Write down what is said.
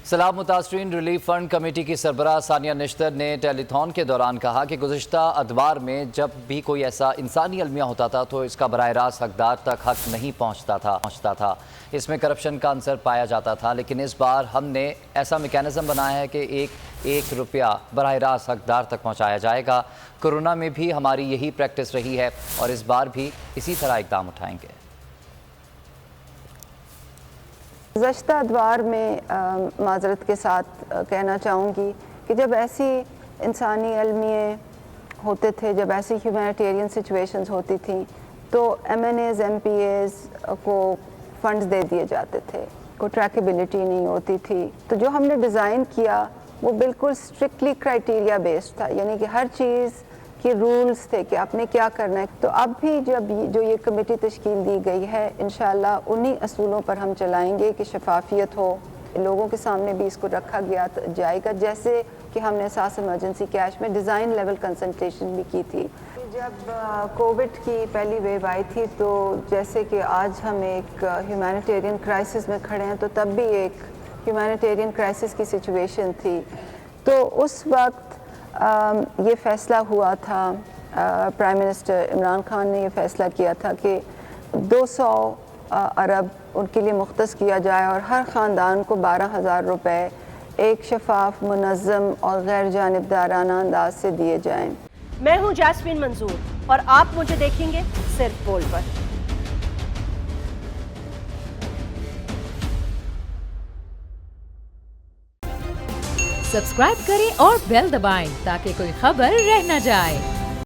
سیلاب متاثرین relief fund committee کی سربراہ ثانیہ نشتر نے ٹیلی تھون کے دوران کہا کہ گزشتہ ادوار میں جب بھی کوئی ایسا انسانی المیہ ہوتا تھا تو اس کا براہ راست حقدار تک حق نہیں پہنچتا تھا اس میں کرپشن کا عنصر پایا جاتا تھا، لیکن اس بار ہم نے ایسا میکینزم بنایا ہے کہ ایک روپیہ براہ راست حقدار تک پہنچایا جائے گا۔ کورونا میں بھی ہماری یہی پریکٹس رہی ہے اور اس بار بھی اسی طرح اقدام اٹھائیں گے۔ گزشتہ ادوار میں معذرت کے ساتھ کہنا چاہوں گی کہ جب ایسی انسانی المیے ہوتے تھے، جب ایسی ہیومینیٹیرین سچویشنز ہوتی تھیں تو M N As M P As کو فنڈز دے دیے جاتے تھے، کوئی ٹریکیبلٹی نہیں ہوتی تھی۔ تو جو ہم نے ڈیزائن کیا وہ بالکل اسٹرکٹلی کرائٹیریا بیسڈ تھا، یعنی کہ ہر چیز کے رولز تھے کہ آپ نے کیا کرنا ہے۔ تو اب بھی جب جو یہ کمیٹی تشکیل دی گئی ہے، انشاءاللہ انہی اصولوں پر ہم چلائیں گے کہ شفافیت ہو، لوگوں کے سامنے بھی اس کو رکھا جائے گا، جیسے کہ ہم نے اساس ایمرجنسی کیش میں ڈیزائن لیول کنسلٹیشن بھی کی تھی۔ جب کووڈ کی پہلی ویو آئی تھی تو جیسے کہ آج ہم ایک ہیومینیٹیرین کرائسس میں کھڑے ہیں، تو تب بھی ایک ہیومینیٹیرین کرائسس کی سچویشن تھی۔ تو اس وقت یہ فیصلہ ہوا تھا، پرائم منسٹر عمران خان نے یہ فیصلہ کیا تھا کہ 200 ارب ان کے لیے مختص کیا جائے اور ہر خاندان کو 12,000 روپے ایک شفاف، منظم اور غیر جانبدارانہ انداز سے دیے جائیں۔ میں ہوں جاسمین منظور اور آپ مجھے دیکھیں گے صرف بول پر۔ سبسکرائب کریں اور بیل دبائیں تاکہ کوئی خبر رہ نہ جائے۔